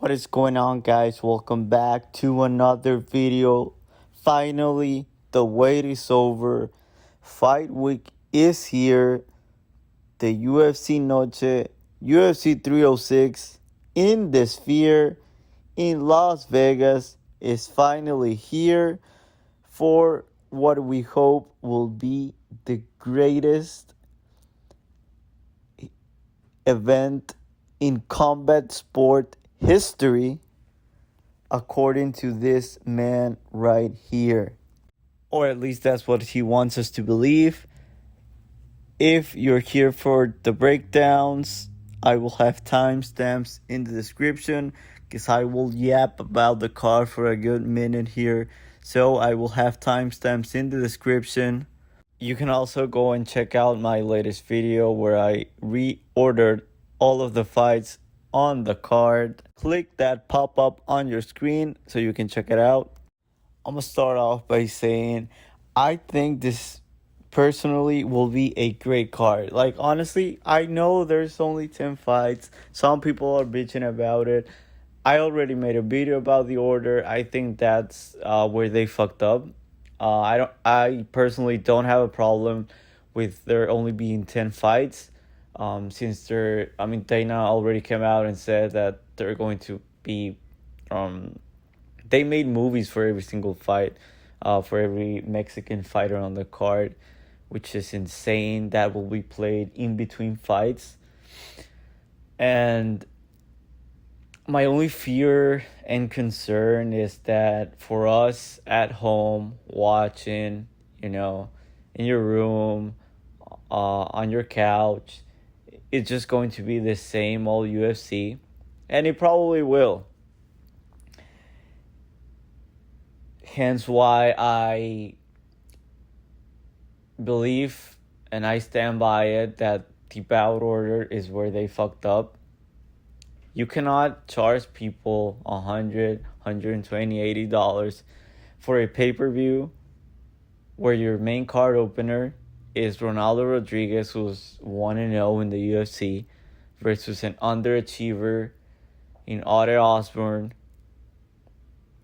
What is going on, guys? Welcome back to another video. Finally, the wait is over. Fight week is here. The UFC Noche, UFC 306 in the Sphere in Las Vegas is finally here for what we hope will be the greatest event in combat sport history, according to this man right here. Or at least that's what he wants us to believe. If you're here for the breakdowns, I will have timestamps in the description because I will yap about the card for a good minute here. So I will have timestamps in the description. You can also go and check out my latest video where I reordered all of the fights on the card. Click that pop-up on your screen so you can check it out. I'm going to start off by saying I think this personally will be a great card. Like, honestly, I know there's only 10 fights. Some people are bitching about it. I already made a video about the order. I think that's where they fucked up. I personally don't have a problem with there only being 10 fights. Since Dana already came out and said that they're going to be, they made movies for every single fight, for every Mexican fighter on the card, which is insane. That will be played in between fights. And my only fear and concern is that for us at home watching, in your room, on your couch, it's just going to be the same old UFC. And it probably will. Hence why I believe, and I stand by it, that the bout order is where they fucked up. You cannot charge people $100, $120, $80 for a pay-per-view where your main card opener is Ronaldo Rodriguez, who's 1-0 in the UFC, versus an underachiever in Osbourne.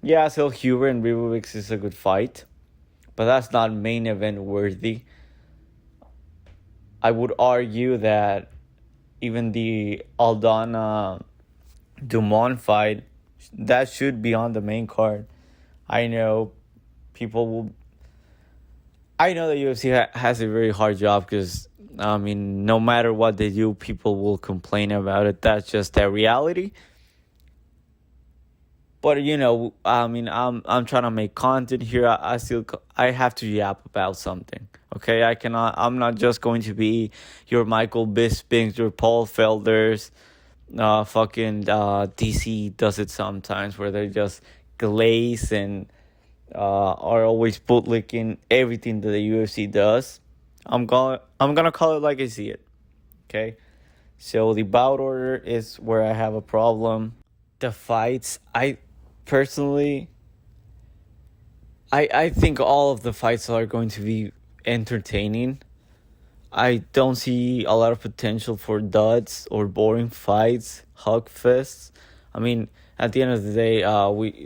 Yeah, Zellhuber and Robotics is a good fight, but that's not main event worthy. I would argue that even the Aldana Dumont fight, that should be on the main card. I know the UFC has a very hard job because, no matter what they do, people will complain about it. That's just the reality. But, I'm trying to make content here. I have to yap about something. Okay, I'm not just going to be your Michael Bispings, your Paul Felders. DC does it sometimes where they just glaze and are always bootlicking everything that the UFC does. I'm gonna call it like I see it. Okay, so the bout order is where I have a problem. The fights, I personally, I think all of the fights are going to be entertaining. I don't see a lot of potential for duds or boring fights, hug fests. At the end of the day,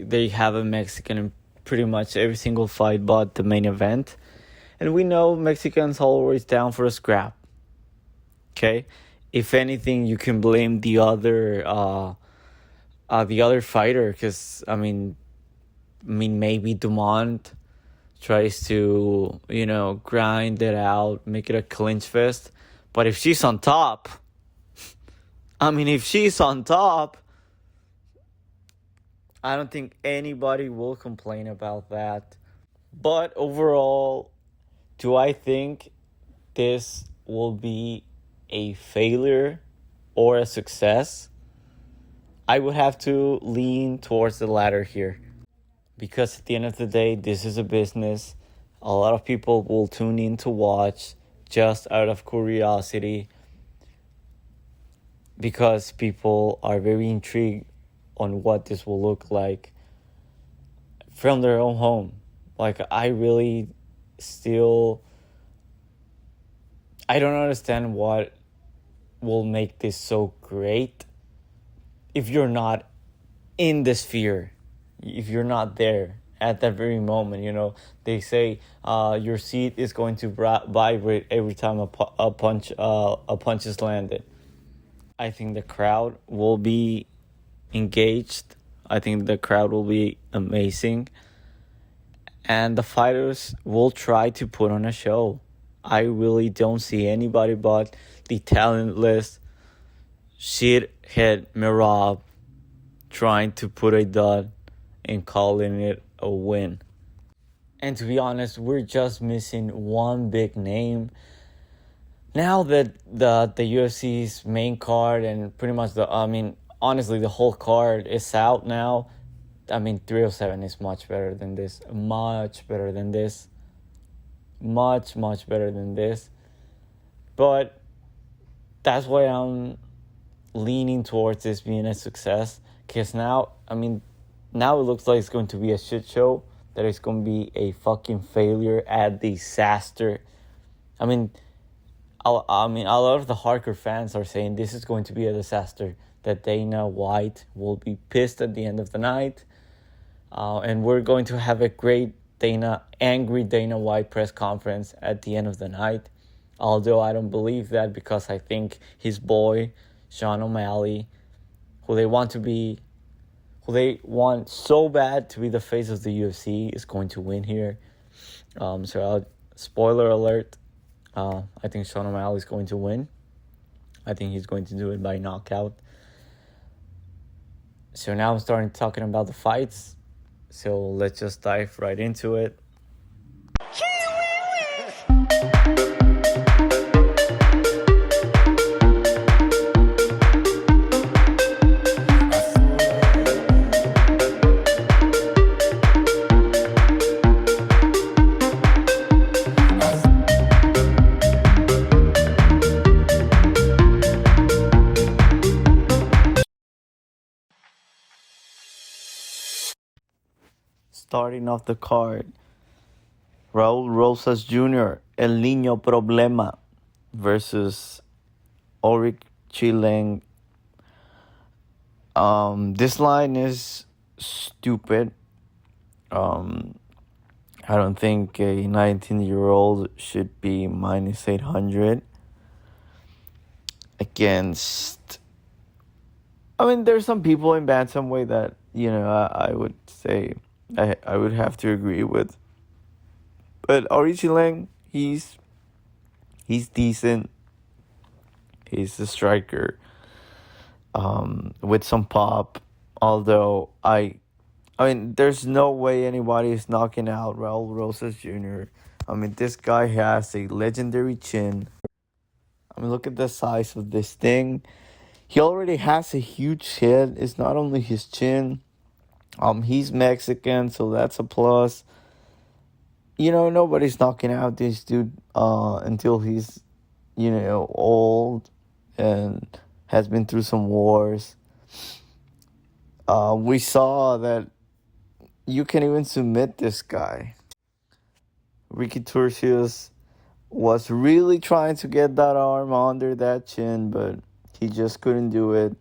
they have a Mexican in pretty much every single fight but the main event. And we know Mexicans are always down for a scrap. Okay? If anything, you can blame the other fighter because, maybe Dumont tries to, grind it out, make it a clinch fest. But if she's on top, I don't think anybody will complain about that. But overall, do I think this will be a failure or a success? I would have to lean towards the latter here. Because at the end of the day, this is a business. A lot of people will tune in to watch just out of curiosity because people are very intrigued on what this will look like from their own home. Like, I don't understand what will make this so great if you're not in the sphere. If you're not there at that very moment, they say your seat is going to vibrate every time a punch is landed. I think the crowd will be engaged. I think the crowd will be amazing. And the fighters will try to put on a show. I really don't see anybody but the talentless shithead Merab trying to put a dud and calling it a win. And to be honest, we're just missing one big name. Now that the UFC's main card and pretty much honestly, the whole card is out now. 307 is much better than this. Much better than this. Much, much better than this. But that's why I'm leaning towards this being a success. Because now it looks like it's going to be a shit show. That it's going to be a fucking failure, a disaster. A lot of the hardcore fans are saying this is going to be a disaster. That Dana White will be pissed at the end of the night. And we're going to have a great angry Dana White press conference at the end of the night. Although I don't believe that, because I think his boy, Sean Omalley, who they want so bad to be the face of the UFC, is going to win here. Spoiler alert, I think Sean Omalley is going to win. I think he's going to do it by knockout. So now I'm starting talking about the fights. So let's just dive right into it. Starting off the card, Raul Rosas Jr., El Niño Problema, versus Aoriqileng. This line is stupid. I don't think a 19-year-old should be minus 800 against... there's some people in bantamweight that, I would say... I would have to agree with. But Aoriqileng, he's decent. He's a striker with some pop. Although, there's no way anybody is knocking out Raul Rosas Jr. This guy has a legendary chin. Look at the size of this thing. He already has a huge head. It's not only his chin. He's Mexican, so that's a plus. Nobody's knocking out this dude until he's, old and has been through some wars. We saw that you can even submit this guy. Ricky Turcios was really trying to get that arm under that chin, but he just couldn't do it.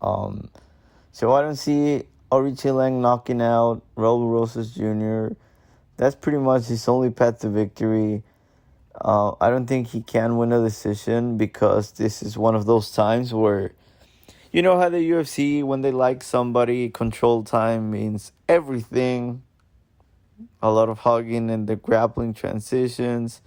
So I don't see Aoriqileng knocking out Raul Rosas Jr. That's pretty much his only path to victory. I don't think he can win a decision, because this is one of those times where, how the UFC, when they like somebody, control time means everything. A lot of hugging and the grappling transitions.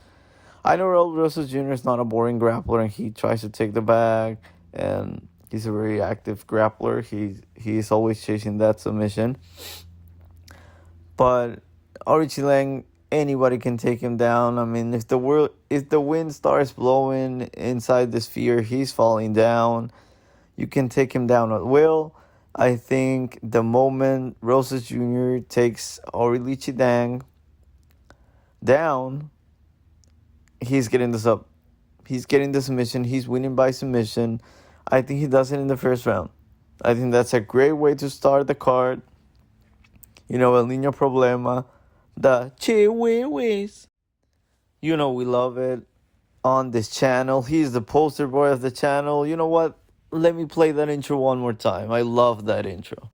I know Raul Rosas Jr. is not a boring grappler, and he tries to take the bag, and he's a very active grappler. He's always chasing that submission. But Aoriqileng, anybody can take him down. If the wind starts blowing inside the sphere, he's falling down. You can take him down at will. I think the moment Rosas Jr. takes Aoriqileng down, he's getting this up. He's getting the submission. He's winning by submission. I think he does it in the first round. I think that's a great way to start the card. El Niño Problema. The Chairez. We love it on this channel. He's the poster boy of the channel. You know what? Let me play that intro one more time. I love that intro.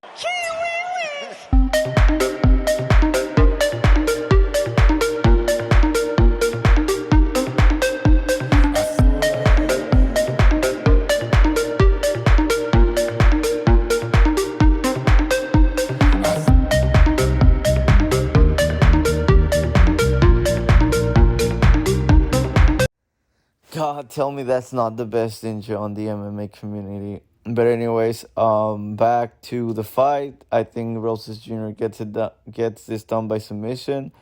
God, tell me that's not the best intro on the MMA community. But anyways, back to the fight. I think Rosas Jr. gets this done by submission.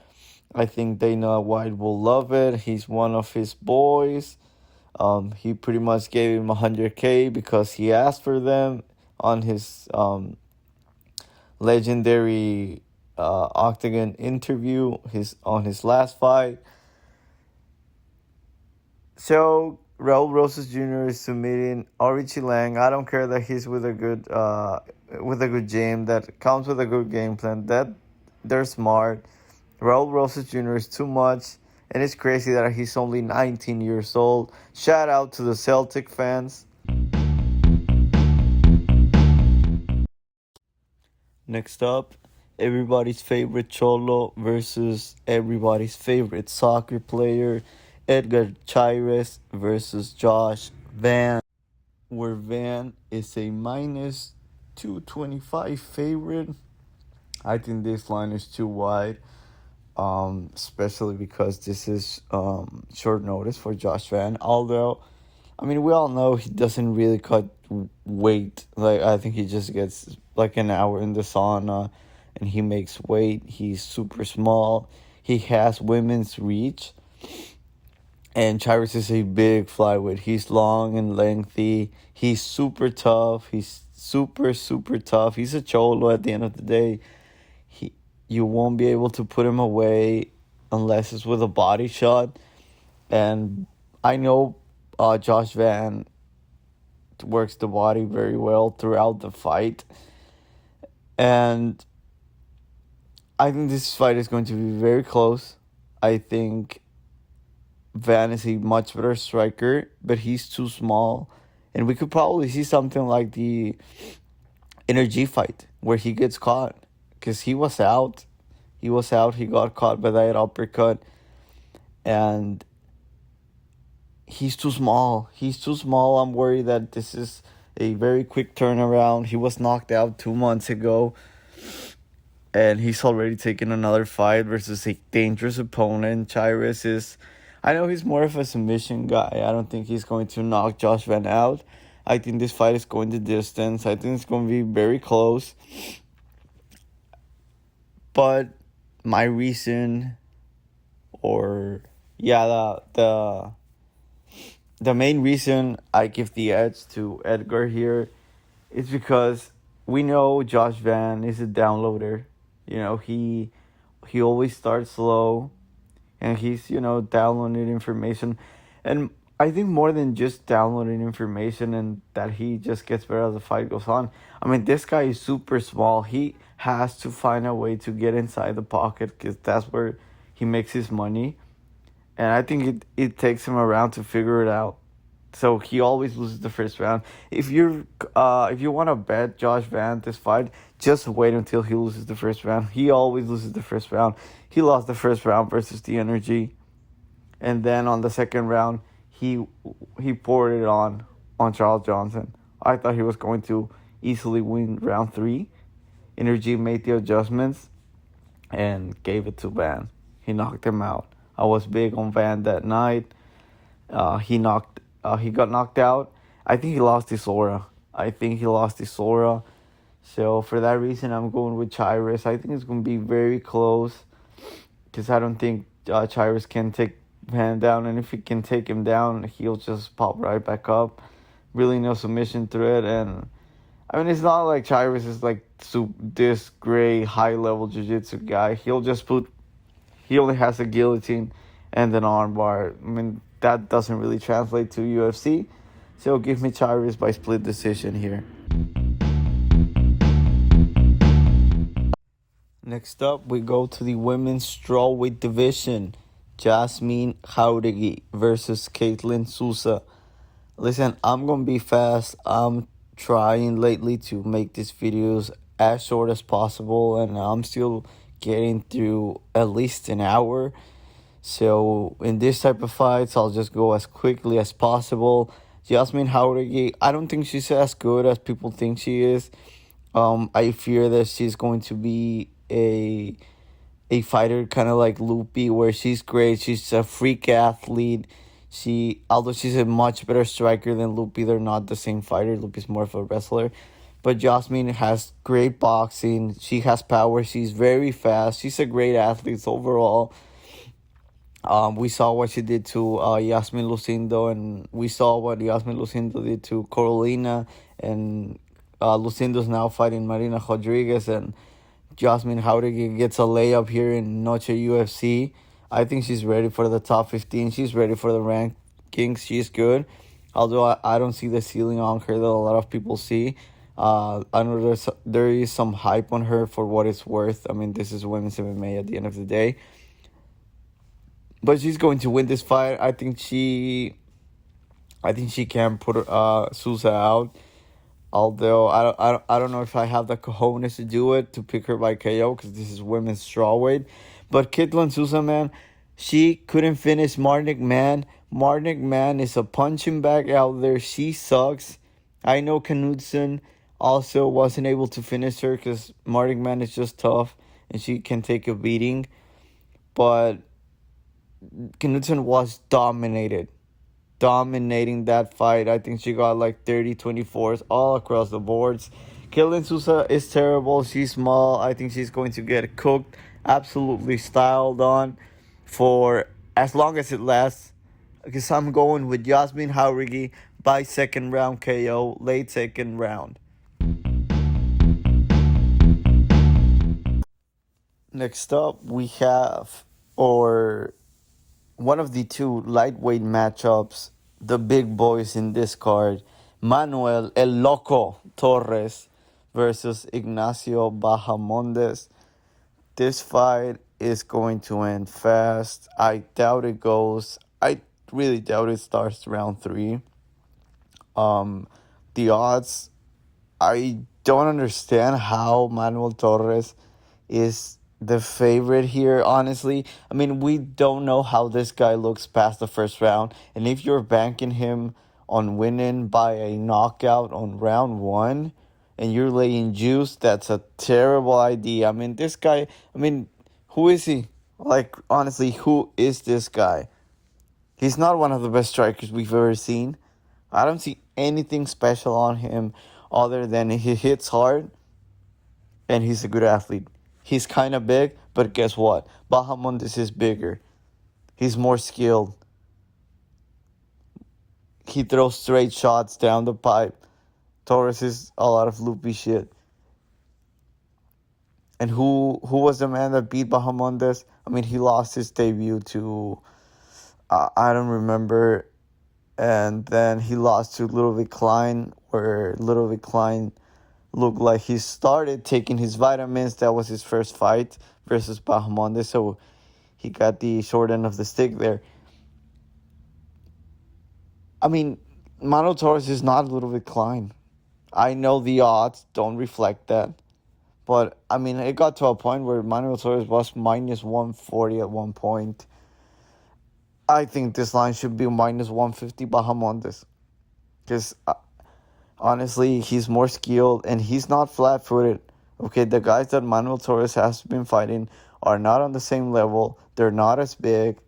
I think Dana White will love it. He's one of his boys. He pretty much gave him 100K because he asked for them on his legendary Octagon interview. On his last fight. So Raul Rosas Jr. is submitting Aoriqileng. I don't care that he's with a good gym that comes with a good game plan. That they're smart. Raul Rosas Jr. is too much, and it's crazy that he's only 19 years old. Shout out to the Celtic fans. Next up, everybody's favorite Cholo versus everybody's favorite soccer player, Edgar Chairez versus Josh Van, where Van is a minus 225 favorite. I think this line is too wide, especially because this is short notice for Josh Van. Although, I mean, we all know he doesn't really cut weight. Like, I think he just gets like an hour in the sauna and he makes weight. He's super small. He has women's reach. And Chairez is a big flyweight. He's long and lengthy. He's super tough. He's super, super tough. He's a cholo at the end of the day. You won't be able to put him away unless it's with a body shot. And I know Josh Van works the body very well throughout the fight. And I think this fight is going to be very close. I think Van is a much better striker, but he's too small. And we could probably see something like the Energy fight where he gets caught. Because he was out. He got caught by that uppercut. And he's too small. I'm worried that this is a very quick turnaround. He was knocked out 2 months ago. And he's already taken another fight versus a dangerous opponent. Chairez is... I know he's more of a submission guy. I don't think he's going to knock Josh Van out. I think this fight is going the distance. I think it's going to be very close. But my reason, the main reason I give the edge to Edgar here is because we know Josh Van is a downloader. You know, he always starts slow. And he's, downloading information. And I think more than just downloading information and that he just gets better as the fight goes on. I mean, this guy is super small. He has to find a way to get inside the pocket because that's where he makes his money. And I think it takes him around to figure it out. So he always loses the first round. If you want to bet Josh Van this fight, just wait until he loses the first round. He always loses the first round. He lost the first round versus the Energy. And then on the second round, he poured it on Charles Johnson. I thought he was going to easily win round 3. Energy made the adjustments and gave it to Van. He knocked him out. I was big on Van that night. He got knocked out. I think he lost his aura. So for that reason, I'm going with Chairez. I think it's going to be very close because I don't think Chairez can take Van down. And if he can take him down, he'll just pop right back up. Really no submission threat. And I mean, it's not like Chairez is like this great high-level jiu-jitsu guy. He only has a guillotine and an armbar. I mean, that doesn't really translate to UFC. So give me Chairez by split decision here. Next up, we go to the women's strawweight division. Yazmin Jauregui versus Ketlen Souza. Listen, I'm gonna be fast. I'm trying lately to make these videos as short as possible, and I'm still getting through at least an hour. So in this type of fights, I'll just go as quickly as possible. Yazmin Jauregui, I don't think she's as good as people think she is. I fear that she's going to be a fighter kind of like Loopy, where she's great. She's a freak athlete. Although she's a much better striker than Loopy, they're not the same fighter. Loopy's more of a wrestler. But Jasmine has great boxing. She has power. She's very fast. She's a great athlete overall. We saw what she did to Yasmin Lucindo, and we saw what Yasmin Lucindo did to Carolina, and Lucindo's now fighting Marina Rodriguez, and Jasmine Jauregui gets a layup here in Noche UFC. I think she's ready for the top 15. She's ready for the rankings. She's good. Although I don't see the ceiling on her that a lot of people see. I know there is some hype on her for what it's worth. I mean, this is women's MMA at the end of the day. But she's going to win this fight. I think she can put Souza out. Although I don't know if I have the cojones to do it, to pick her by KO, because this is women's strawweight. But Ketlen Souza, man, she couldn't finish Marnik Man. Marnik Man is a punching bag out there. She sucks. I know Knudsen also wasn't able to finish her because Marnik Man is just tough and she can take a beating. But Knudsen was dominating that fight. I think she got like 30-24s all across the boards. Ketlen Souza is terrible. She's small. I think she's going to get cooked, absolutely styled on for as long as it lasts. Because I'm going with Yazmin Jauregui by second round KO, late second round. Next up, we have one of the two lightweight matchups, the big boys in this card, Manuel El Loco Torres versus Ignacio Bahamondes. This fight is going to end fast. I really doubt it starts round 3. The odds, I don't understand how Manuel Torres is the favorite here, honestly. I mean, we don't know how this guy looks past the first round. And if you're banking him on winning by a knockout on round 1 and you're laying juice, that's a terrible idea. I mean, this guy, who is he? Like, honestly, who is this guy? He's not one of the best strikers we've ever seen. I don't see anything special on him other than he hits hard and he's a good athlete. He's kind of big, but guess what? Bahamondes is bigger. He's more skilled. He throws straight shots down the pipe. Torres is a lot of loopy shit. And who was the man that beat Bahamondes? I mean, he lost his debut to, I don't remember. And then he lost to Ludwig Klein, where Ludwig Klein looked like he started taking his vitamins. That was his first fight versus Bahamondes, so he got the short end of the stick there. I mean, Manuel Torres is not Ludwig Klein. I know the odds don't reflect that. But, I mean, it got to a point where Manuel Torres was minus 140 at one point. I think this line should be minus 150 Bahamondes. Because, honestly, he's more skilled and he's not flat-footed. Okay, the guys that Manuel Torres has been fighting are not on the same level. They're not as big.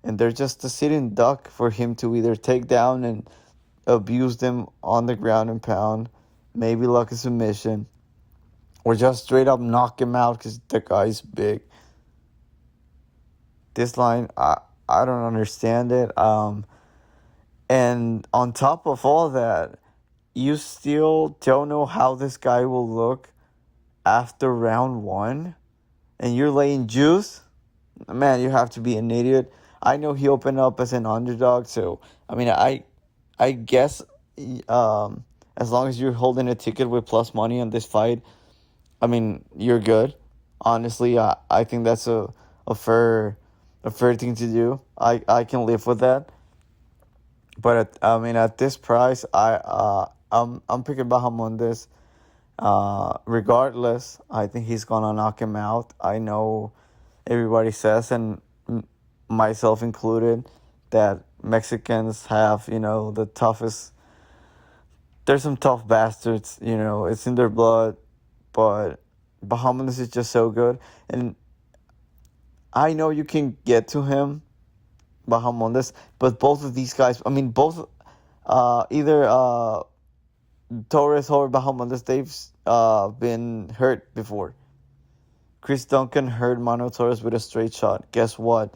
And they're just a sitting duck for him to either take down and abuse them on the ground and pound. Maybe luck a submission. Or just straight up knock him out because the guy's big. This line, I don't understand it. And on top of all that, you still don't know how this guy will look after round 1. And you're laying juice? Man, you have to be an idiot. I know he opened up as an underdog, so, I mean, I guess as long as you're holding a ticket with plus money on this fight, I mean, you're good. Honestly, I think that's a fair thing to do. I can live with that. But at this price, I'm picking Bahamondes. Regardless, I think he's gonna knock him out. I know everybody says, and myself included, that Mexicans have, the toughest. There's some tough bastards, it's in their blood, but Bahamondes is just so good. And I know you can get to him, Bahamondes, but both of these guys, both, either Torres or Bahamondes, they've been hurt before. Chris Duncan hurt Manuel Torres with a straight shot. Guess what?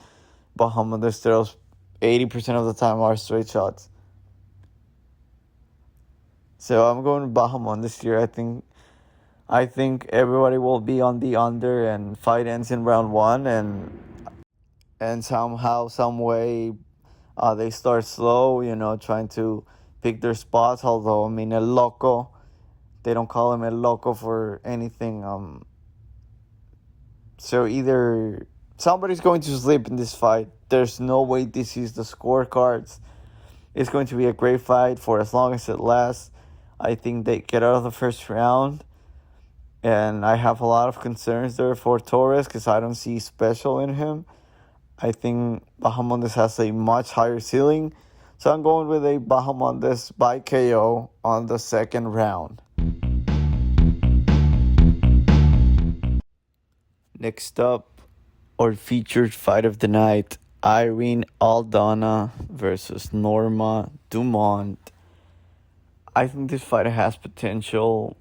Bahamondes throws 80% of the time are straight shots. So I'm going to Bahamondes here. I think everybody will be on the under, and fight ends in round 1, and somehow, some way, they start slow, trying to pick their spots. Although, El Loco, they don't call him El Loco for anything. So either somebody's going to slip in this fight. There's no way this is the scorecards. It's going to be a great fight for as long as it lasts. I think they get out of the first round. And I have a lot of concerns there for Torres because I don't see special in him. I think Bahamondes has a much higher ceiling. So I'm going with a Bahamondes by KO on the second round. Next up, our featured fight of the night, Irene Aldana versus Norma Dumont. I think this fight has potential.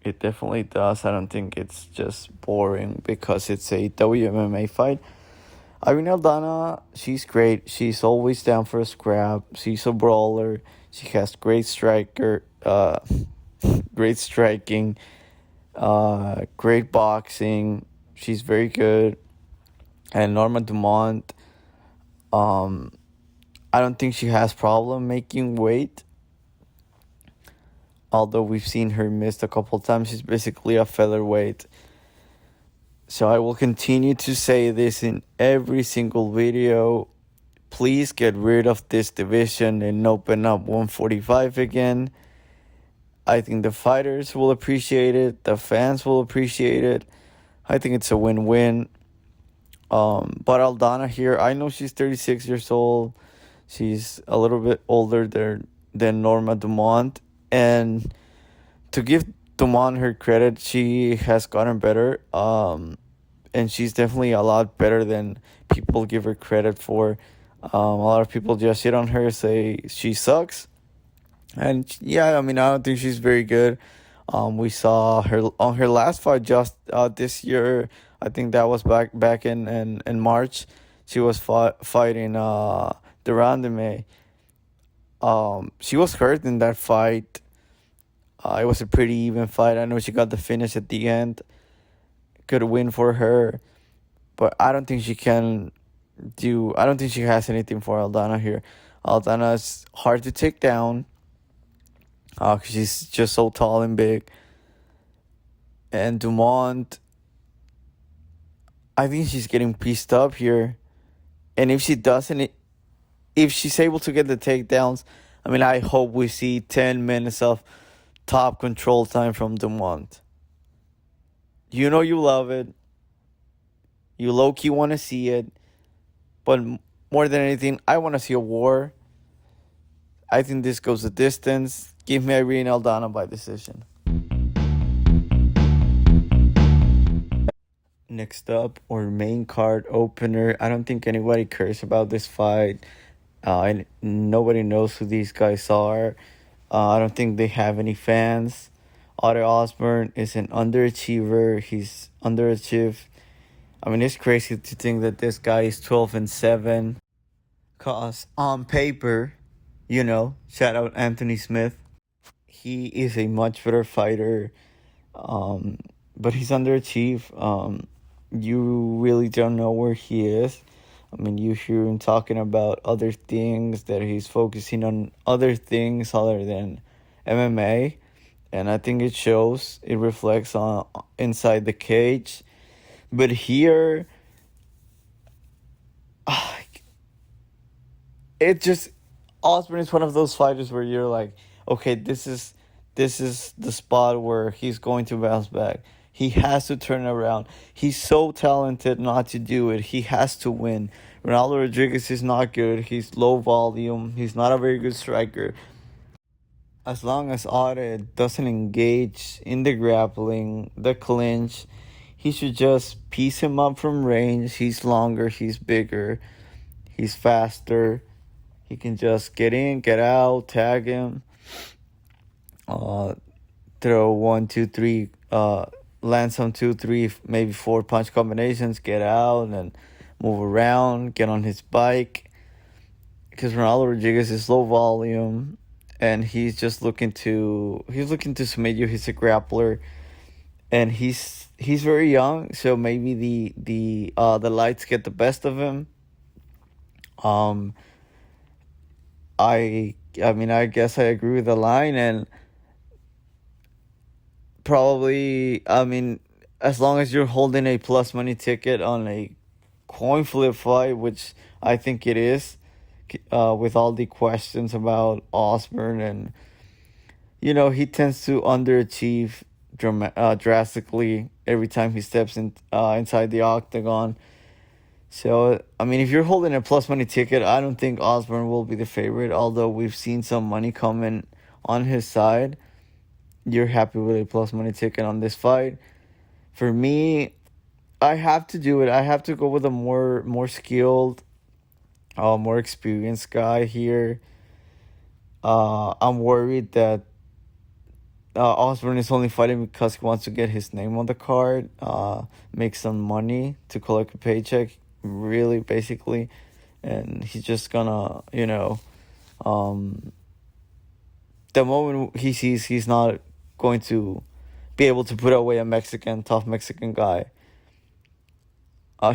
It definitely does. I don't think it's just boring because it's a WMMA fight. Irene Aldana, she's great. She's always down for a scrap. She's a brawler. She has great great striking, great boxing. She's very good. And Norma Dumont, I don't think she has problem making weight. Although we've seen her missed a couple times, she's basically a featherweight. So I will continue to say this in every single video. Please get rid of this division and open up 145 again. I think the fighters will appreciate it. The fans will appreciate it. I think it's a win-win. But Aldana here, I know she's 36 years old. She's a little bit older than Norma Dumont. And to give Dumont her credit, she has gotten better. And she's definitely a lot better than people give her credit for. A lot of people just shit on her, say she sucks. And yeah, I don't think she's very good. We saw her on her last fight just this year. I think that was back in March. She was fighting the Randome. She was hurt in that fight. It was a pretty even fight. I know she got the finish at the end. Good win for her. But I don't think she can I don't think she has anything for Aldana here. Aldana is hard to take down. Cause she's just so tall and big. And Dumont, I think she's getting pieced up here. And if if she's able to get the takedowns, I hope we see 10 minutes of top control time from Dumont. You know you love it. You low-key want to see it. But more than anything, I want to see a war. I think this goes the distance. Give me Irene Aldana by decision. Next up, our main card opener. I don't think anybody cares about this fight. Nobody knows who these guys are. I don't think they have any fans. Osbourne is an underachiever. He's underachieved. It's crazy to think that this guy is 12-7. Cause on paper, shout out Anthony Smith. He is a much better fighter. But he's underachieved. You really don't know where he is. You hear him talking about other things, that he's focusing on other things other than MMA. And I think it shows, it reflects on inside the cage. But here, Osbourne is one of those fighters where you're like, okay, this is the spot where he's going to bounce back. He has to turn around. He's so talented not to do it. He has to win. Ronaldo Rodriguez is not good. He's low volume. He's not a very good striker. As long as Ade doesn't engage in the grappling, the clinch, he should just piece him up from range. He's longer, he's bigger, he's faster. He can just get in, get out, tag him, throw 1, 2, 3, land some 2, 3, maybe 4 punch combinations, get out and move around, get on his bike. Because Ronaldo Rodriguez is low volume, and he's looking to submit you. He's a grappler, and he's very young, so maybe the lights get the best of him. I mean, I guess I agree with the line, and probably, I mean, as long as you're holding a plus money ticket on a coin flip fight, which I think it is, with all the questions about Osbourne, and he tends to underachieve drastically every time he steps in inside the octagon. So, I mean, if you're holding a plus money ticket, I don't think Osbourne will be the favorite, although we've seen some money coming on his side. You're happy with a plus money ticket on this fight. For me, I have to do it. I have to go with a more skilled, more experienced guy here. I'm worried that Osbourne is only fighting because he wants to get his name on the card, make some money to collect a paycheck, really, basically. And he's just gonna, the moment he sees he's not going to be able to put away a tough Mexican guy,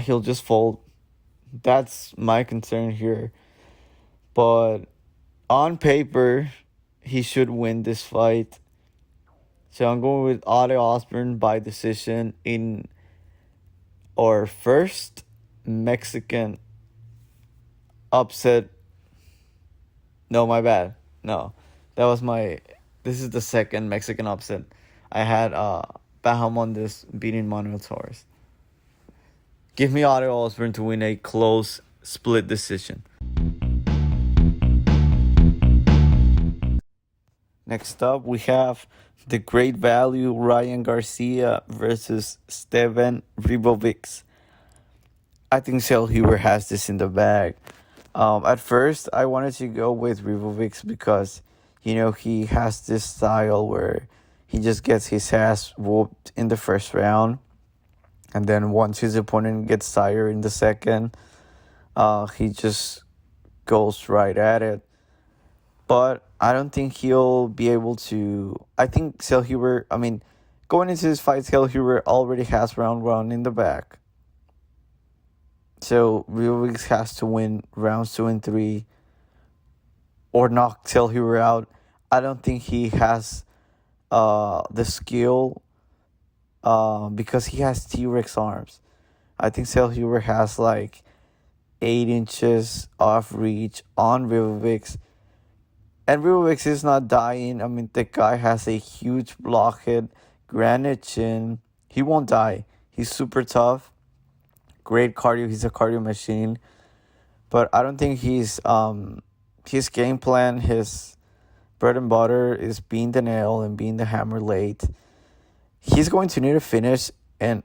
he'll just fold. That's my concern here. But on paper, he should win this fight. So I'm going with Ade Osbourne by decision in our first Mexican upset. No, my bad. No, this is the second Mexican upset. I had Bahamondes beating Manuel Torres. Give me Ade Osbourne to win a close split decision. Next up, we have the great value Ryan Garcia versus Esteban Ribovics. I think Zellhuber has this in the bag. At first, I wanted to go with Ribovics because, he has this style where he just gets his ass whooped in the first round. And then once his opponent gets tired in the second, he just goes right at it. But I don't think he'll be able to. I think Zellhuber, going into this fight, Zellhuber already has round 1 in the back. So Ribovics has to win rounds 2 and 3 or knock Zellhuber out. I don't think he has the skill because he has T-Rex arms. I think Zellhuber has like 8 inches off reach on Ribovics. And Ribovics is not dying. The guy has a huge blockhead, granite chin. He won't die. He's super tough. Great cardio. He's a cardio machine. But I don't think his game plan, his bread and butter is being the nail and being the hammer late. He's going to need a finish. And,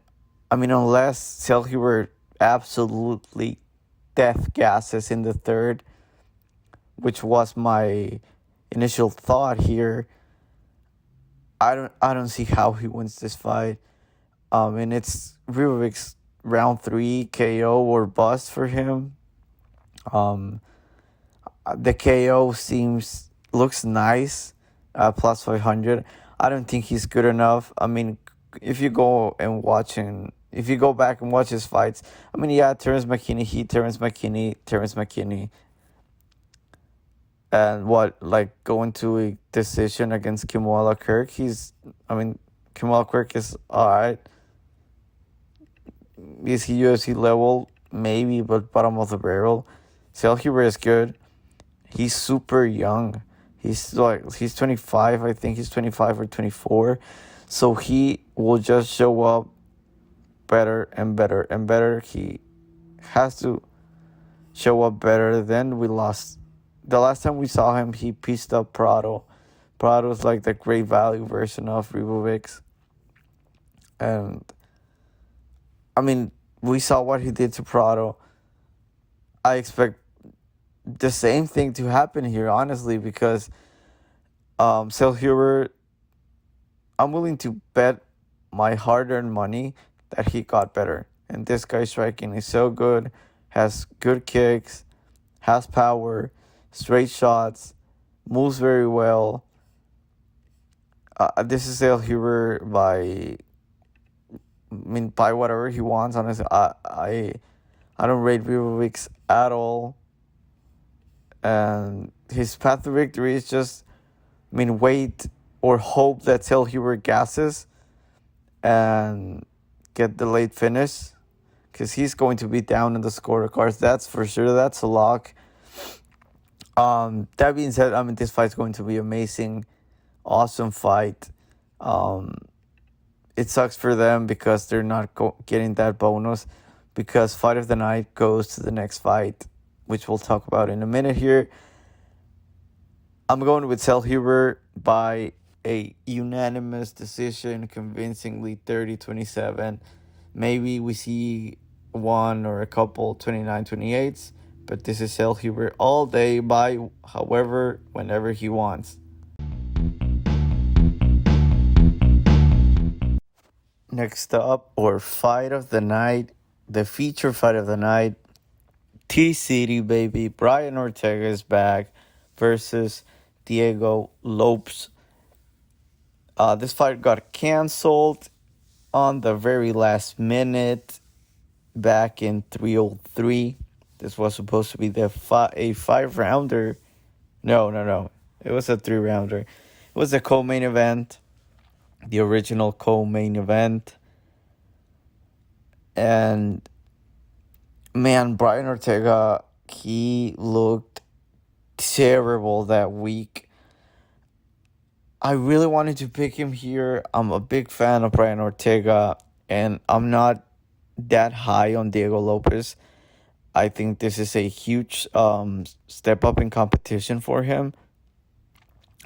unless Zellhuber absolutely death gasses in the third, which was my initial thought here, I don't see how he wins this fight. And it's Ribovics round 3 KO or bust for him. The KO looks nice, plus 500. I don't think he's good enough. If you go back and watch his fights, Terrence McKinney. And going to a decision against Kimwalla Kirk, Kimwalla Kirk is alright. Is he UFC level? Maybe, but bottom of the barrel. Zellhuber is good. he's super young. He's 25, I think he's 25 or 24. So he will just show up better and better and better. He has to show up better. Then we lost. The last time we saw him, he pieced up Prado. Prado's like the great value version of Ribovics. And, I mean, we saw what he did to Prado. I expect the same thing to happen here, honestly, because Zellhuber, I'm willing to bet my hard-earned money that he got better. And this guy's striking is so good, has good kicks, has power, straight shots, moves very well. This is Zellhuber by whatever he wants. Honestly, I don't rate Ribovics at all. And his path to victory is just, wait or hope that Zellhuber gasses and get the late finish, because he's going to be down in the scorecards. That's for sure. That's a lock. That being said, this fight's going to be amazing, awesome fight. It sucks for them because they're not getting that bonus, because fight of the night goes to the next fight, which we'll talk about in a minute here. I'm going with Zellhuber by a unanimous decision, convincingly 30-27. Maybe we see one or a couple 29-28s, but this is Zellhuber all day by whenever he wants. Next up, or fight of the night, the feature fight of the night, T-City, baby. Brian Ortega is back versus Diego Lopes. This fight got canceled on the very last minute back in 303. This was supposed to be a 5-rounder. No. It was a 3-rounder. It was a co-main event. The original co-main event. And, man, Brian Ortega, he looked terrible that week. I really wanted to pick him here. I'm a big fan of Brian Ortega, and I'm not that high on Diego Lopes. I think this is a huge step up in competition for him.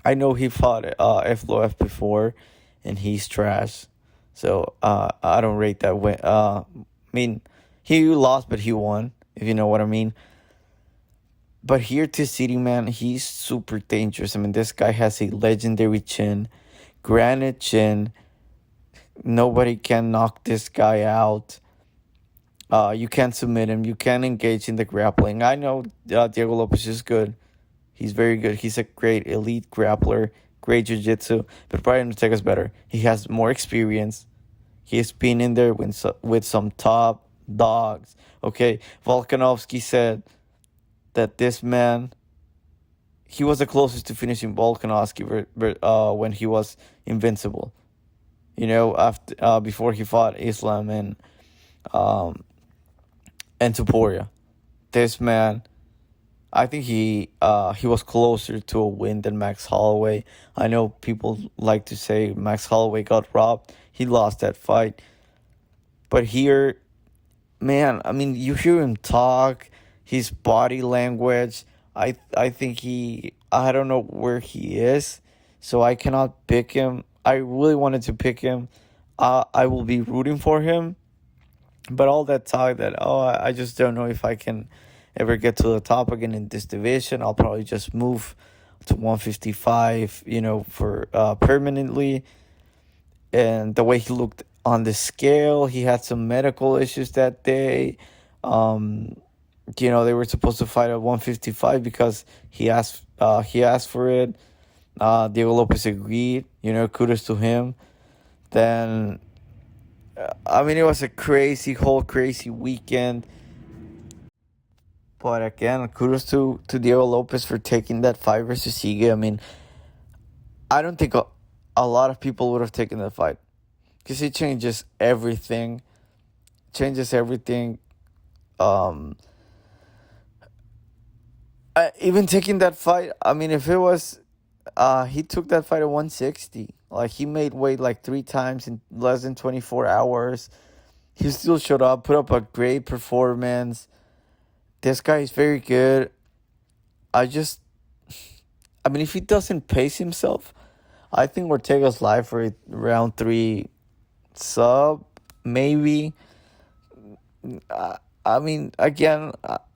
I know he fought F-Lo-F before, and he's trash. So I don't rate that win. He lost, but he won, if you know what I mean. But here to City, man, he's super dangerous. This guy has a legendary chin, granite chin. Nobody can knock this guy out. You can't submit him. You can't engage in the grappling. I know Diego Lopes is good. He's very good. He's a great elite grappler, great jiu-jitsu. But Brian Ortega's better. He has more experience. He's been in there with some top dogs. Okay, Volkanovski said that this man, he was the closest to finishing Volkanovski when he was invincible. After before he fought Islam and Topuria. This man, I think he was closer to a win than Max Holloway. I know people like to say Max Holloway got robbed. He lost that fight. But here, man, you hear him talk, his body language. I think I don't know where he is, so I cannot pick him. I really wanted to pick him. I will be rooting for him. But all that talk that, I just don't know if I can ever get to the top again in this division. I'll probably just move to 155, for permanently. And the way he looked on the scale, he had some medical issues that day. They were supposed to fight at 155 because he asked for it. Diego Lopes agreed. Kudos to him. Then, it was a crazy weekend. But again, kudos to Diego Lopes for taking that fight versus Sigue. I don't think a lot of people would have taken that fight, because it changes everything. even taking that fight, I mean, if it was, he took that fight at 160. Like, he made weight like 3 times in less than 24 hours. He still showed up, put up a great performance. This guy is very good. I mean, if he doesn't pace himself, I think Ortega's live for a round 3 sub, maybe. I mean, again,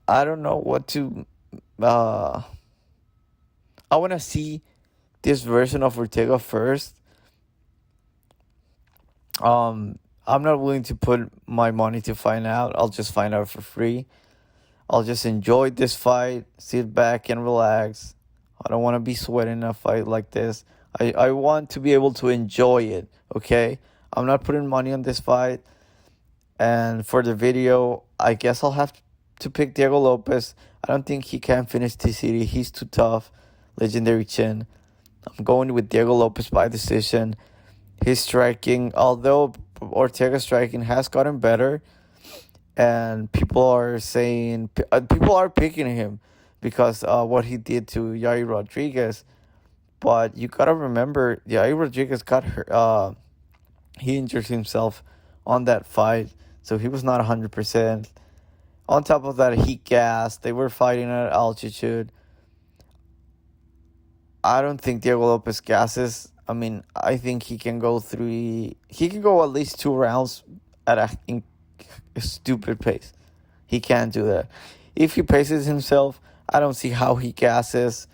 I don't know what to. I want to see this version of Ortega first. I'm not willing to put my money to find out. I'll just find out for free. I'll just enjoy this fight, sit back and relax. I don't want to be sweating a fight like this. I want to be able to enjoy it, okay? I'm not putting money on this fight. And for the video, I guess I'll have to pick Diego Lopes. I don't think he can finish TCD. He's too tough. Legendary chin. I'm going with Diego Lopes by decision. His striking, although Ortega's striking has gotten better, and people are saying, people are picking him because what he did to Yair Rodriguez. But you gotta remember, Yair Rodriguez got hurt. He injured himself on that fight, so he was not 100%. On top of that, he gassed. They were fighting at altitude. I don't think Diego Lopes gasses. I mean, I think he can go 3. He can go at least 2 rounds at a stupid pace. He can't do that. If he paces himself, I don't see how he gasses.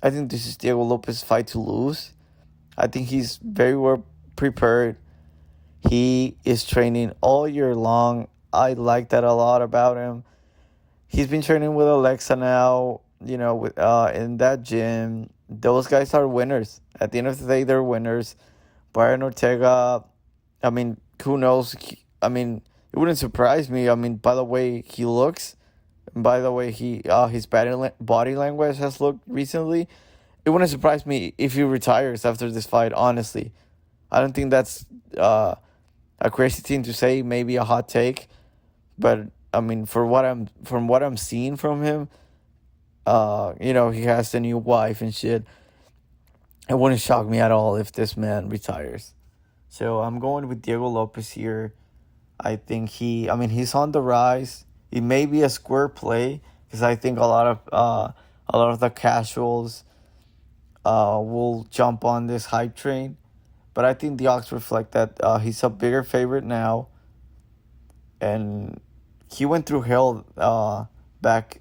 I think this is Diego Lopes' fight to lose. I think he's very well prepared. He is training all year long. I like that a lot about him. He's been training with Alexa now, with in that gym. Those guys are winners. At the end of the day, they're winners. Brian Ortega, I mean, who knows? I mean, it wouldn't surprise me. I mean, by the way he looks, and by the way his body language has looked recently, it wouldn't surprise me if he retires after this fight, honestly. I don't think that's a crazy thing to say, maybe a hot take. But, I mean, from what I'm seeing from him, he has a new wife and shit. It wouldn't shock me at all if this man retires. So I'm going with Diego Lopes here. I think he's on the rise. It may be a square play because I think a lot of the casuals will jump on this hype train. But I think the odds reflect that he's a bigger favorite now. And he went through hell back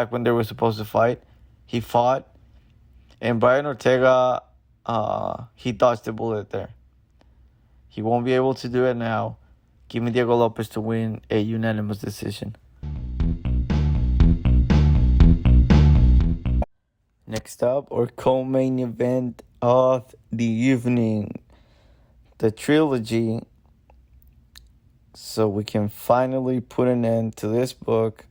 when they were supposed to fight. He fought. And Brian Ortega, he dodged the bullet there. He won't be able to do it now. Give me Diego Lopes to win a unanimous decision. Next up, our co-main event of the evening. The trilogy. So we can finally put an end to this book.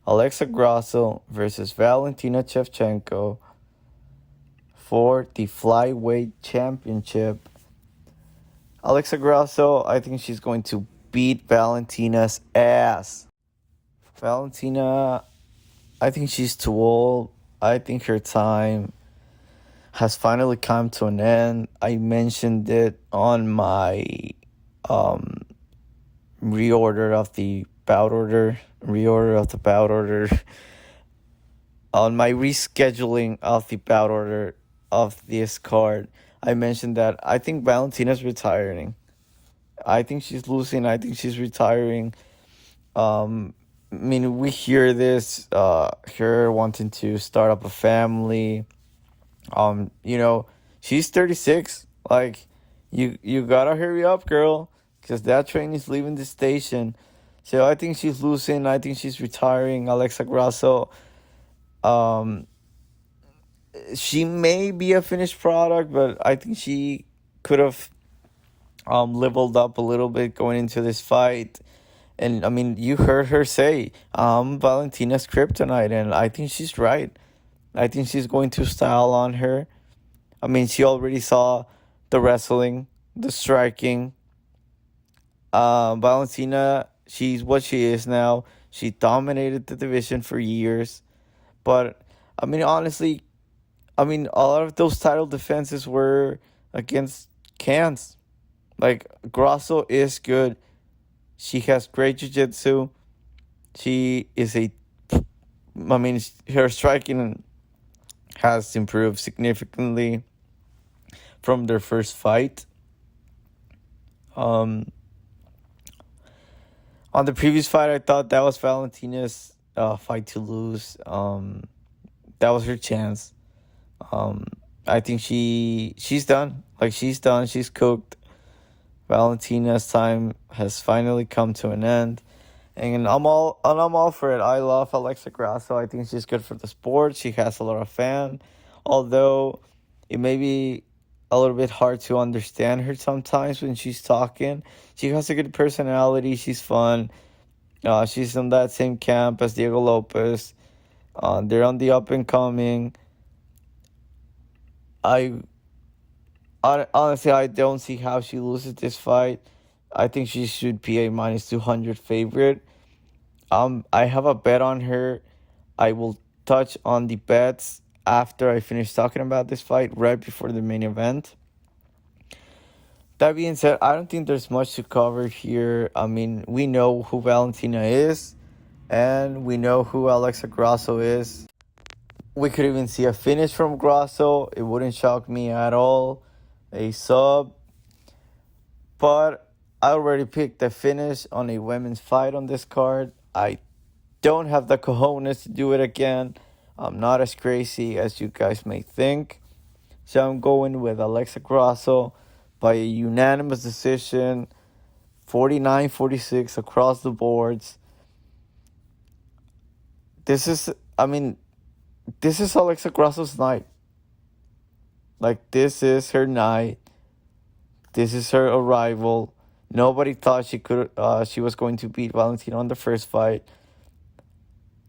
Alexa Grasso versus Valentina Shevchenko for the flyweight championship. Alexa Grasso, I think she's going to beat Valentina's ass. Valentina, I think she's too old. I think her time has finally come to an end. I mentioned it on my reorder of the bout order. On my rescheduling of the bout order of this card, I mentioned that I think Valentina's retiring. I think she's losing. I think she's retiring. I mean, we hear this, her wanting to start up a family. She's 36. Like, you gotta hurry up, girl, because that train is leaving the station. So I think she's losing. I think she's retiring. Alexa Grasso, she may be a finished product, but I think she could have leveled up a little bit going into this fight. And, I mean, you heard her say, Valentina's kryptonite, and I think she's right. I think she's going to style on her. I mean, she already saw the wrestling, the striking. Valentina, she's what she is now. She dominated the division for years. But, I mean, honestly, I mean, a lot of those title defenses were against cans. Like, Grasso is good. She has great jiu-jitsu. She is I mean, her striking has improved significantly from their first fight. On the previous fight, I thought that was Valentina's fight to lose. That was her chance. I think she's done. Like, she's done. She's cooked. Valentina's time has finally come to an end. And I'm all for it. I love Alexa Grasso. I think she's good for the sport. She has a lot of fans. Although it may be a little bit hard to understand her sometimes when she's talking. She has a good personality. She's fun. She's in that same camp as Diego Lopes. They're on the up and coming. Honestly, I don't see how she loses this fight. I think she should be a minus 200 favorite. I have a bet on her. I will touch on the bets after I finish talking about this fight, right before the main event. That being said, I don't think there's much to cover here. I mean, we know who Valentina is, and we know who Alexa Grasso is. We could even see a finish from Grasso. It wouldn't shock me at all. A sub. But I already picked the finish on a women's fight on this card. I don't have the cojones to do it again. I'm not as crazy as you guys may think. So I'm going with Alexa Grasso by a unanimous decision, 49-46 across the boards. This is Alexa Grasso's night. Like, this is her night. This is her arrival. Nobody thought she was going to beat Valentina on the first fight.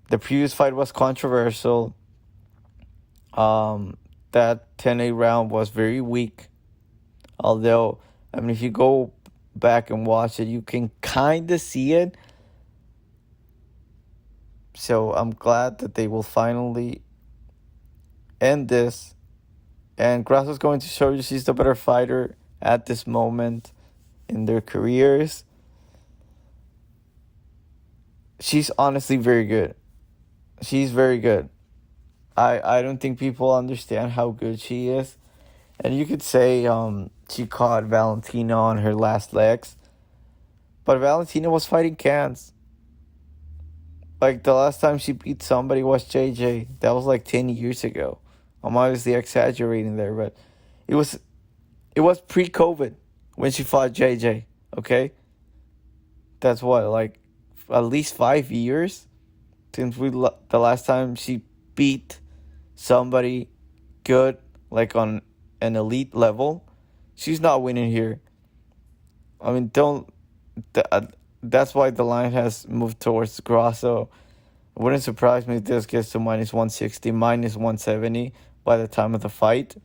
The previous fight was controversial. That 10-8 round was very weak. Although, I mean, if you go back and watch it, you can kind of see it. So I'm glad that they will finally end this. And Grasso's going to show you she's the better fighter at this moment in their careers. She's honestly very good. She's very good. I don't think people understand how good she is. And you could say she caught Valentina on her last legs. But Valentina was fighting cans. Like, the last time she beat somebody was JJ. That was like 10 years ago. I'm obviously exaggerating there, but it was pre-COVID when she fought JJ, okay? That's what, like, at least 5 years since the last time she beat somebody good, like on an elite level. She's not winning here. I mean, that's why the line has moved towards Grasso. It wouldn't surprise me if this gets to minus 160, minus 170 by the time of the fight.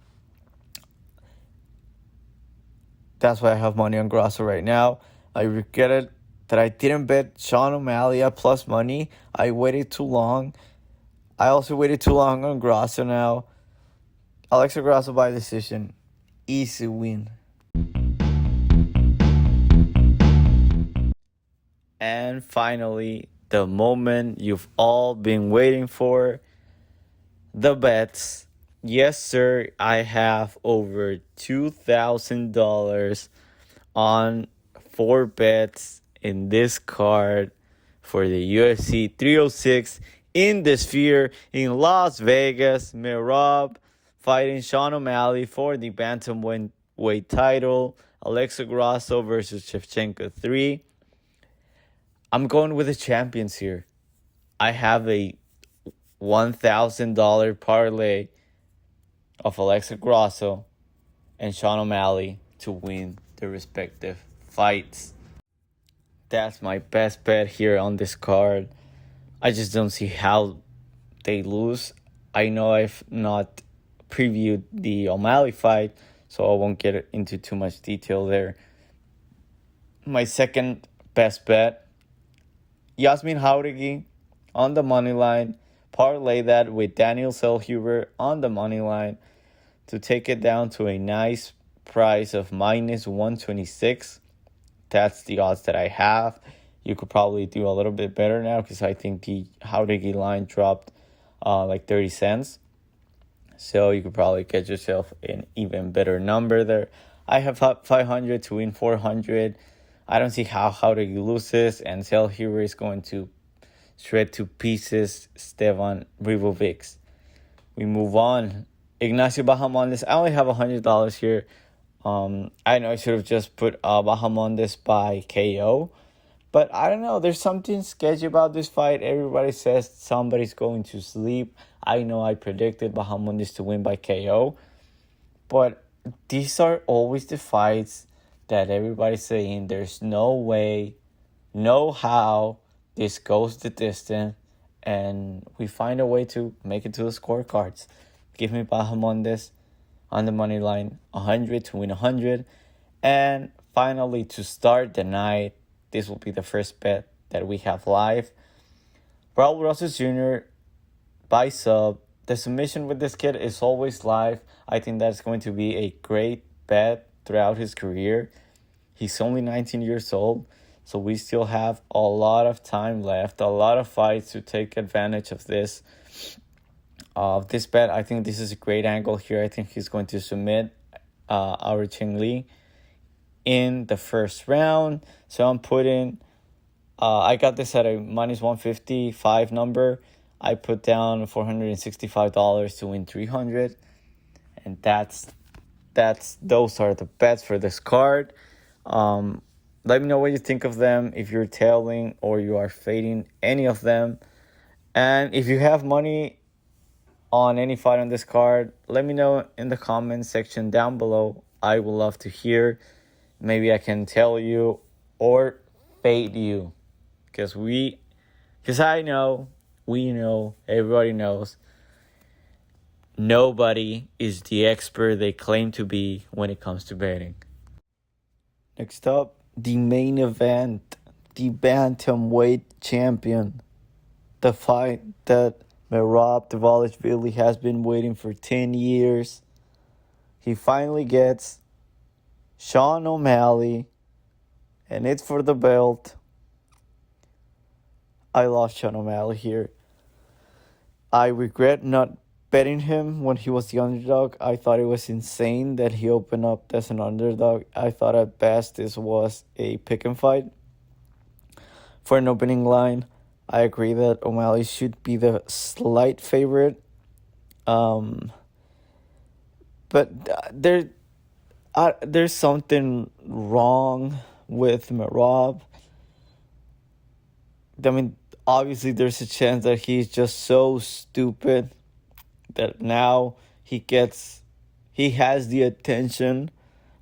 That's why I have money on Grasso right now. I regret it that I didn't bet Sean Omalley at plus money. I waited too long. I also waited too long on Grasso now. Alexa Grasso by decision. Easy win. And finally, the moment you've all been waiting for. The bets. Yes, sir, I have over $2,000 on 4 bets in this card for the UFC 306 in the Sphere in Las Vegas. Merab fighting Sean Omalley for the bantamweight title. Alexa Grasso versus Shevchenko 3. I'm going with the champions here. I have a $1,000 parlay of Alexa Grasso and Sean Omalley to win their respective fights. That's my best bet here on this card. I just don't see how they lose. I know I've not previewed the Omalley fight, so I won't get into too much detail there. My second best bet, Yazmin Jauregui on the money line parlay that with Daniel Zellhuber on the money line to take it down to a nice price of minus 126. That's the odds that I have. You could probably do a little bit better now because I think the Jauregui line dropped like 30 cents. So you could probably get yourself an even better number there. I have 500 to win 400. I don't see how Jauregui loses, and Zellhuber is going to shred to pieces Esteban Ribovics. We move on. Ignacio Bahamondes. I only have $100 here. I know I should have just put Bahamondes by KO. But I don't know. There's something sketchy about this fight. Everybody says somebody's going to sleep. I know I predicted Bahamondes to win by KO. But these are always the fights that everybody's saying there's no way, no how this goes the distance. And we find a way to make it to the scorecards. Give me Bahamondes on the money line, 100 to win 100. And finally, to start the night, this will be the first bet that we have live. Raul Rosas Jr. by sub. The submission with this kid is always live. I think that's going to be a great bet throughout his career. He's only 19 years old, so we still have a lot of time left, a lot of fights to take advantage of this. This bet, I think this is a great angle here. I think he's going to submit Aoriqileng in the first round. So I'm putting, I got this at a minus 155 number. I put down $465 to win 300. And those are the bets for this card. Let me know what you think of them, if you're tailing or you are fading any of them. And if you have money on any fight on this card, let me know in the comment section down below. I would love to hear. Maybe I can tell you or fade you. Because I know, we know, everybody knows, nobody is the expert they claim to be when it comes to betting. Next up, the main event, the bantamweight champion. The fight that Merab Dvalishvili has been waiting for 10 years. He finally gets Sean Omalley, and it's for the belt. I lost Sean Omalley here. I regret not betting him when he was the underdog. I thought it was insane that he opened up as an underdog. I thought at best this was a pick and fight. For an opening line, I agree that Omalley should be the slight favorite. But there's something wrong with Merab. I mean, obviously there's a chance that he's just so stupid that now he has the attention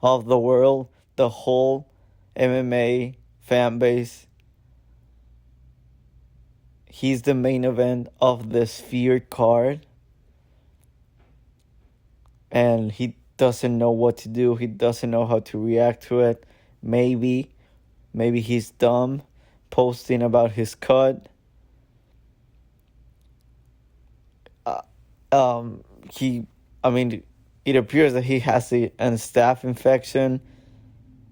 of the world, the whole MMA fan base. He's the main event of the Sphere card. And he doesn't know what to do. He doesn't know how to react to it. Maybe he's dumb, posting about his cut. It appears that he has a staph infection.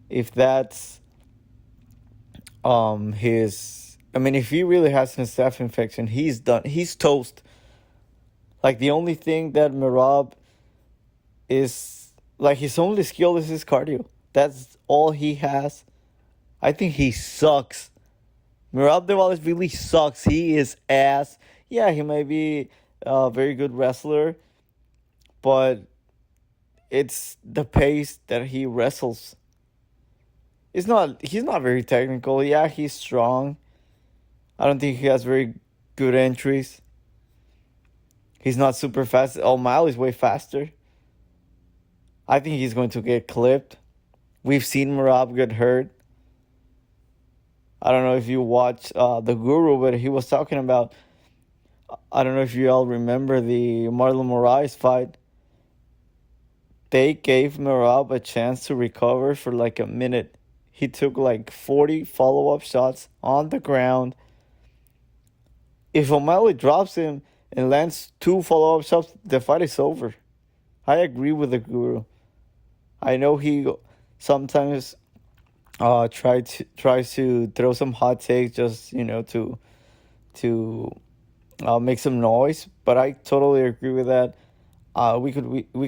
If that's if he really has a staph infection, he's done. He's toast. Like, the only thing that Merab is, like, his only skill is his cardio. That's all he has. I think he sucks. Merab Dvalishvili sucks. He is ass. Yeah, he may be a very good wrestler, but it's the pace that he wrestles. He's not very technical. Yeah, he's strong. I don't think he has very good entries. He's not super fast. Omalley's way faster. I think he's going to get clipped. We've seen Merab get hurt. I don't know if you watch The Guru, but he was talking about, I don't know if you all remember the Marlon Moraes fight. They gave Merab a chance to recover for like a minute. He took like 40 follow-up shots on the ground. If Omalley drops him, and lands 2 follow-up shots, the fight is over. I agree with the guru. I know he sometimes tries to throw some hot takes just to make some noise, but I totally agree with that. We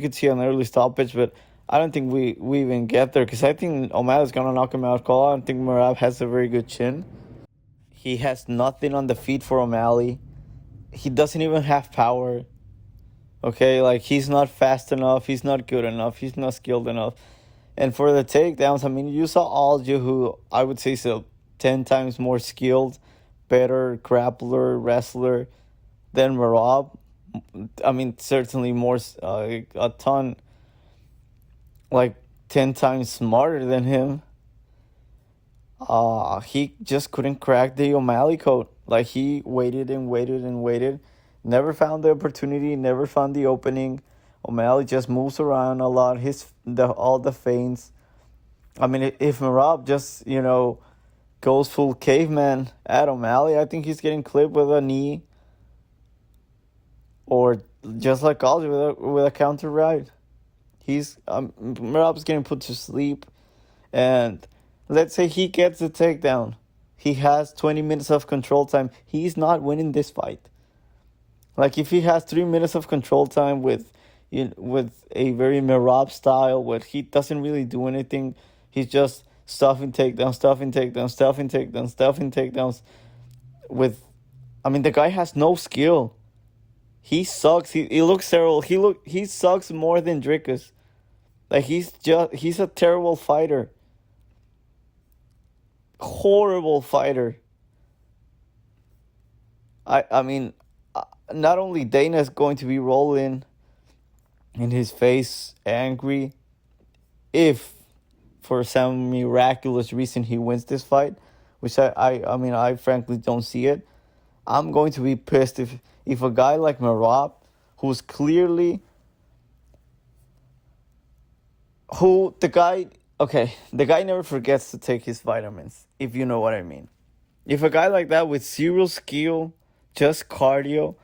could see an early stoppage, but I don't think we even get there because I think Omalley's gonna knock him out cold. I don't think Merab has a very good chin. He has nothing on the feet for Omalley. He doesn't even have power. Okay, like he's not fast enough. He's not good enough. He's not skilled enough. And for the takedowns, I mean, you saw Aljo, who I would say is 10 times more skilled, better grappler, wrestler than Merab. I mean, certainly more, a ton, like 10 times smarter than him. He just couldn't crack the Omalley code. Like, he waited and waited and waited. Never found the opportunity, never found the opening. Omalley just moves around a lot. All the feints. I mean, if Merab just, goes full caveman at Omalley, I think he's getting clipped with a knee. Or just like Aljo with a counter right. Merab's getting put to sleep. And let's say he gets the takedown. He has 20 minutes of control time. He's not winning this fight. Like, if he has 3 minutes of control time with a very Merab style where he doesn't really do anything, he's just stuffing takedowns. The guy has no skill. He sucks. He looks terrible. He sucks more than Dricus. Like, he's a terrible fighter. Horrible fighter. Not only Dana's going to be rolling in his face, angry, if for some miraculous reason he wins this fight, which I frankly don't see it. I'm going to be pissed if a guy like Merab, who's clearly the guy never forgets to take his vitamins, if you know what I mean. If a guy like that with zero skill, just cardio,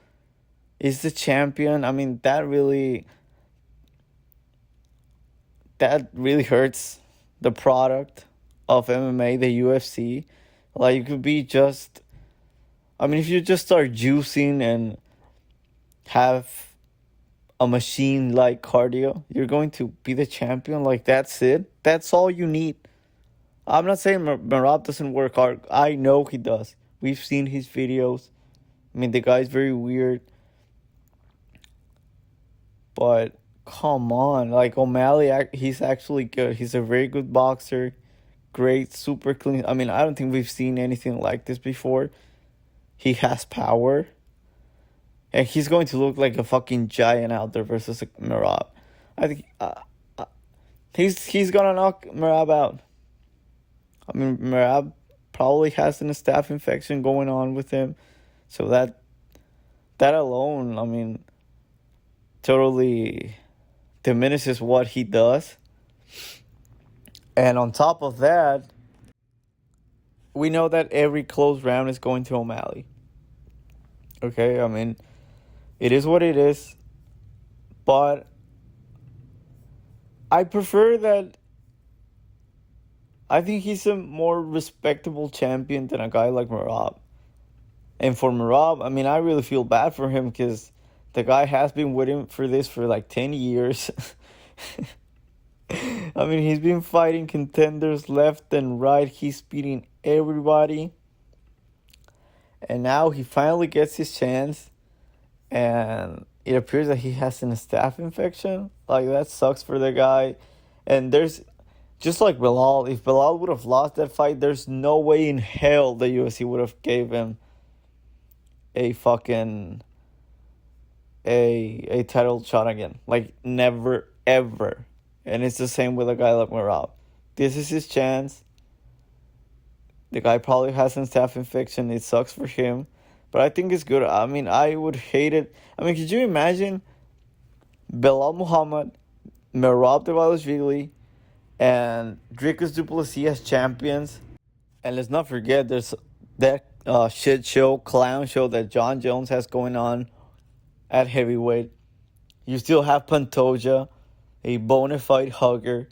is the champion, I mean, that really hurts the product of MMA, the UFC. Like, you could be just, if you just start juicing and have a machine like cardio, you're going to be the champion. Like, that's it. That's all you need. I'm not saying Merab doesn't work hard. I know he does. We've seen his videos. The guy's very weird. But come on, like, Omalley, he's actually good. He's a very good boxer. Great, super clean. I don't think we've seen anything like this before. He has power. And he's going to look like a fucking giant out there versus Merab. I think he's gonna knock Merab out. Merab probably has a staph infection going on with him. So that alone, totally diminishes what he does. And on top of that, we know that every close round is going to Omalley. Okay, it is what it is. But I prefer that. I think he's a more respectable champion than a guy like Merab. And for Merab, I really feel bad for him because the guy has been waiting for this for like 10 years. He's been fighting contenders left and right. He's beating everybody. And now he finally gets his chance. And it appears that he has a staph infection. Like, that sucks for the guy. And there's, just like Bilal, if Bilal would have lost that fight, there's no way in hell the UFC would have gave him a title shot again. Like, never, ever. And it's the same with a guy like Merab. This is his chance. The guy probably has a staph infection. It sucks for him. But I think it's good. I would hate it. Could you imagine Belal Muhammad, Merab Dvalishvili, and Dricus du Plessis as champions? And let's not forget, there's that clown show that John Jones has going on at heavyweight. You still have Pantoja, a bona fide hugger.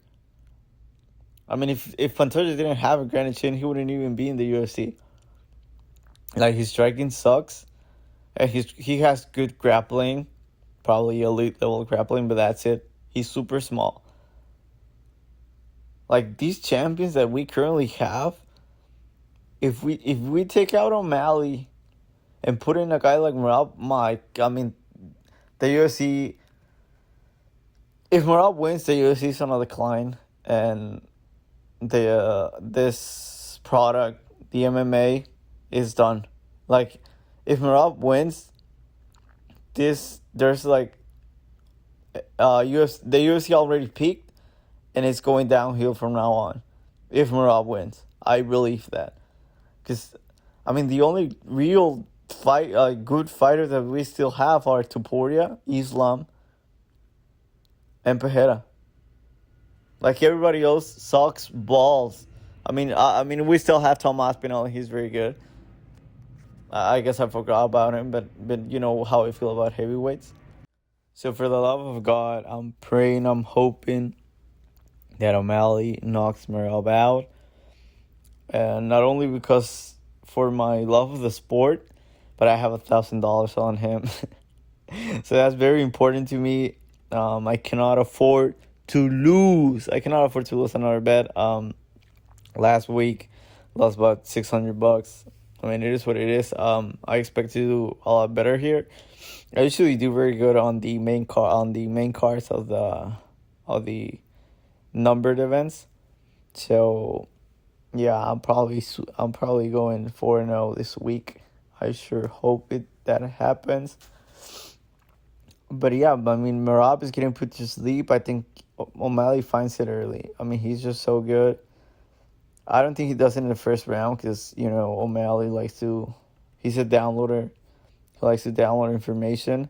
I mean, if Pantoja didn't have a granite chin, he wouldn't even be in the UFC. Like, his striking sucks. And he has good grappling. Probably elite level grappling, but that's it. He's super small. Like, these champions that we currently have, if we take out Omalley and put in a guy like Merab, I mean, the UFC... If Merab wins, the UFC is on a decline, and this product, the MMA, is done. Like, if Merab wins, there's like the UFC already peaked, and it's going downhill from now on. If Merab wins, I believe that, because I mean the only real good fighters that we still have are Topuria, Islam, and Pereira. Like, everybody else sucks balls. I mean, we still have Tom Aspinall. He's very good. I guess I forgot about him, but you know how I feel about heavyweights. So for the love of God, I'm praying, I'm hoping that Omalley knocks Merab out. And not only because for my love of the sport, but I have $1,000 on him. So that's very important to me. I cannot afford to lose. I cannot afford to lose another bet. Last week, lost about $600. I mean, it is what it is. I expect to do a lot better here. I usually do very good on the main cards of the numbered events. So yeah, I'm probably going 4-0 this week. I sure hope that happens. But yeah, I mean, Merab is getting put to sleep. I think Omalley finds it early. I mean, he's just so good. I don't think he does it in the first round because, you know, Omalley he's a downloader. He likes to download information.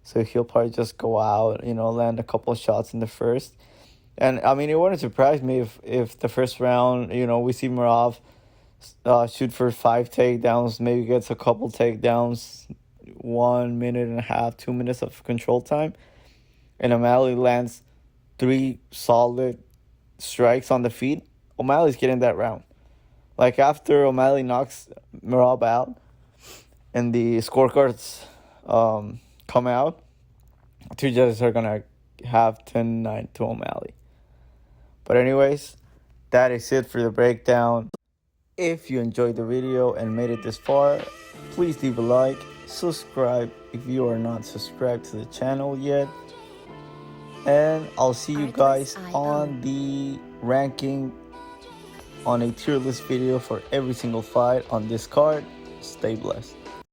So he'll probably just go out, you know, land a couple of shots in the first. And, I mean, it wouldn't surprise me if the first round, you know, we see Merab shoot for 5 takedowns, maybe gets a couple takedowns, 1 minute and a half, 2 minutes of control time. And Omalley lands 3 solid strikes on the feet. O'Malley's getting that round. Like, after Omalley knocks Merab out and the scorecards come out, 2 judges are going to have 10-9 to Omalley. But anyways, that is it for the breakdown. If you enjoyed the video and made it this far, please leave a like, subscribe if you are not subscribed to the channel yet. And I'll see you guys on the ranking on a tier list video for every single fight on this card. Stay blessed.